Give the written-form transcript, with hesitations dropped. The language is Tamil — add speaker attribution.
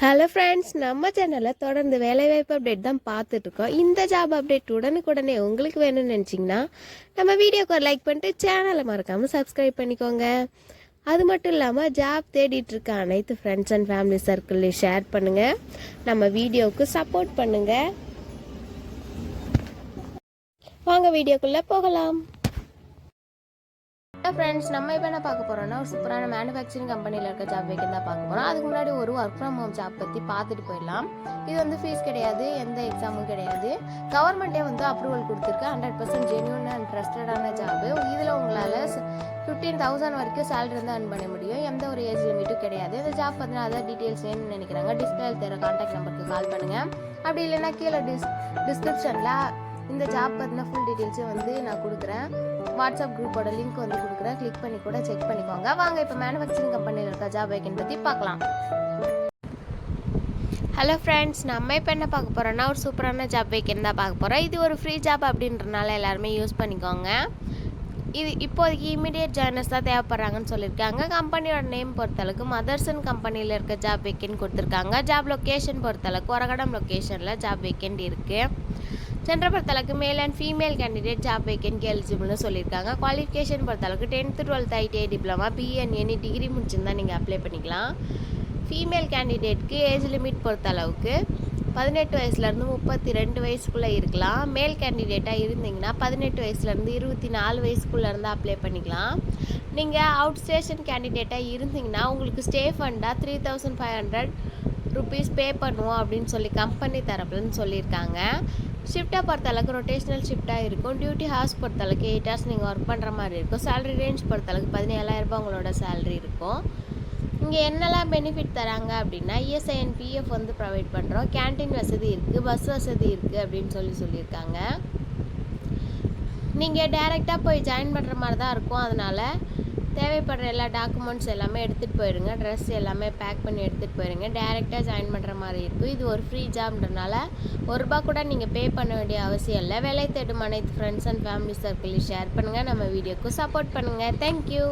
Speaker 1: ஹலோ ஃப்ரெண்ட்ஸ், நம்ம சேனலில் தொடர்ந்து வேலைவாய்ப்பு அப்டேட் தான் பார்த்துட்ருக்கோம். இந்த ஜாப் அப்டேட் உடனுக்குடனே உங்களுக்கு வேணும்னு நினச்சிங்கன்னா நம்ம வீடியோக்கு ஒரு லைக் பண்ணிட்டு சேனலை மறக்காமல் சப்ஸ்கிரைப் பண்ணிக்கோங்க. அது மட்டும் இல்லாமல் ஜாப் தேடிட்டு இருக்க அனைத்து ஃப்ரெண்ட்ஸ் அண்ட் ஃபேமிலி சர்க்கிள்லையும் ஷேர் பண்ணுங்கள். நம்ம வீடியோவுக்கு சப்போர்ட் பண்ணுங்கள். வாங்க வீடியோக்குள்ளே போகலாம். ஃப்ரெண்ட்ஸ், நம்ம இப்போ என்ன பார்க்க போகிறோம்னா ஒரு சூப்பரான மேனுஃபேக்சரிங் கம்பெனியில் இருக்க ஜாப் வேக்கன் தான் பார்க்க போகிறோம். அதுக்கு முன்னாடி ஒரு ஒர்க் ஃப்ரம் ஹோம் ஜாப் பற்றி பார்த்துட்டு போயிடலாம். இது வந்து ஃபீஸ் கிடையாது, எந்த எக்ஸாமும் கிடையாது. கவர்மெண்ட்டே வந்து அப்ரூவல் கொடுத்துருக்கு. 100% ஜென்யூன் அண்ட் ட்ரஸ்டடான ஜாப். இதில் உங்களால் 15,000 வரைக்கும் சேலரி வந்து earn பண்ண முடியும். எந்த ஒரு ஏஜ் லிமிட்டும் கிடையாது. இந்த ஜாப் பற்றின அதர் டீட்டெயில்ஸ் வேணும்னு நினைக்கிறாங்க. டிஸ்பிளேல தர கான்டாக்ட் நம்பருக்கு கால் பண்ணுங்கள். அப்படி இல்லைன்னா கீழே டிஸ்கிரிப்ஷனில் இந்த ஜாப் பற்றின ஃபுல் டீட்டெயில்ஸும் வந்து நான் கொடுக்குறேன். வாட்ஸ்அப் குரூப்போட லிங்க் வந்து கொடுக்குறேன். கிளிக் பண்ணி கூட செக் பண்ணிக்கோங்க. வாங்க இப்போ மேனுஃபேக்சரிங் கம்பெனியில் இருக்க ஜாப் வேக்கன் பற்றி பார்க்கலாம். ஹலோ ஃப்ரெண்ட்ஸ், நம்ம இப்போ என்ன பார்க்க போகிறோன்னா ஒரு சூப்பரான ஜாப் வேக்கன் தான் பார்க்க போகிறோம். இது ஒரு ஃப்ரீ ஜாப் அப்படின்றனால எல்லாருமே யூஸ் பண்ணிக்கோங்க. இது இப்போதைக்கு இமீடியட் ஜாயினர்ஸ் தான் தேவைப்படுறாங்கன்னு சொல்லியிருக்காங்க. கம்பெனியோட நேம் பொறுத்தளவுக்கு மதர்சன் கம்பெனியில் இருக்க ஜாப் வேக்கன்ட் கொடுத்துருக்காங்க. ஜாப் லொக்கேஷன் பொறுத்தளவுக்கு ஒரகடம் லொக்கேஷனில் ஜாப் வேக்கன்ட் இருக்குது. சென்டர் பொறுத்தளவுக்கு மேல் அண்ட் ஃபீமேல் கேண்டிடேட் ஜாப் வேக்கன்ட்க்கு எலிஜிபிள்னு சொல்லியிருக்காங்க. குவாலிஃபிகேஷன் பொறுத்தளவுக்கு 10th 12th ITI டிப்ளமா பிஎன் எனி டிகிரி முடிச்சிருந்தா நீங்கள் அப்ளை பண்ணிக்கலாம். ஃபீமேல் கேண்டிடேட்க்கு ஏஜ் லிமிட் பொறுத்தளவுக்கு 18 வயசுலேருந்து 32 வயசுக்குள்ளே இருக்கலாம். மேல் கேண்டிடேட்டாக இருந்தீங்கன்னா 18 வயசுலேருந்து 24 வயசுக்குள்ளே இருந்து அப்ளை பண்ணிக்கலாம். நீங்கள் அவுட் ஸ்டேஷன் கேண்டிடேட்டாக இருந்தீங்கன்னா உங்களுக்கு ஸ்டே ஃபண்டாக 3,500 ருபீஸ் பே பண்ணுவோம் அப்படின்னு சொல்லி கம்பெனி தரப்புலன்னு சொல்லியிருக்காங்க. ஷிஃப்ட்டை பொறுத்தளவுக்கு ரொட்டேஷனல் ஷிஃப்ட்டாக இருக்கும். டியூட்டி ஹார்ஸ் பொறுத்தளவுக்கு 8 hours நீங்கள் ஒர்க் பண்ணுற மாதிரி இருக்கும். சேலரி ரேஞ்ச் பொறுத்தளவுக்கு 17,000 உங்களோட சேலரி இருக்கும். இங்கே என்னெல்லாம் பெனிஃபிட் தராங்க அப்படின்னா இஎஸ்ஐ அண்ட் பிஎஃப் வந்து ப்ரொவைட் பண்ணுறோம். கேன்டீன் வசதி இருக்குது, பஸ் வசதி இருக்குது அப்படின்னு சொல்லியிருக்காங்க. நீங்கள் டைரெக்டாக போய் ஜாயின் பண்ணுற மாதிரி தான் இருக்கும். அதனால் தேவைப்படுற எல்லா டாக்குமெண்ட்ஸ் எல்லாமே எடுத்துகிட்டு போயிடுங்க. ட்ரெஸ் எல்லாமே பேக் பண்ணி எடுத்துகிட்டு போயிடுங்க. டைரெக்டாக ஜாயின் பண்ணுற மாதிரி இருக்கும். இது ஒரு ஃப்ரீ ஜாப்ன்றனால ₹1 கூட நீங்கள் பே பண்ண வேண்டிய அவசியம் இல்லை. வேலை தேடும் அனைத்து ஃப்ரெண்ட்ஸ் அண்ட் ஃபேமிலி சர்க்கிளையும் ஷேர் பண்ணுங்கள். நம்ம வீடியோக்கு சப்போர்ட் பண்ணுங்கள். தேங்க்யூ.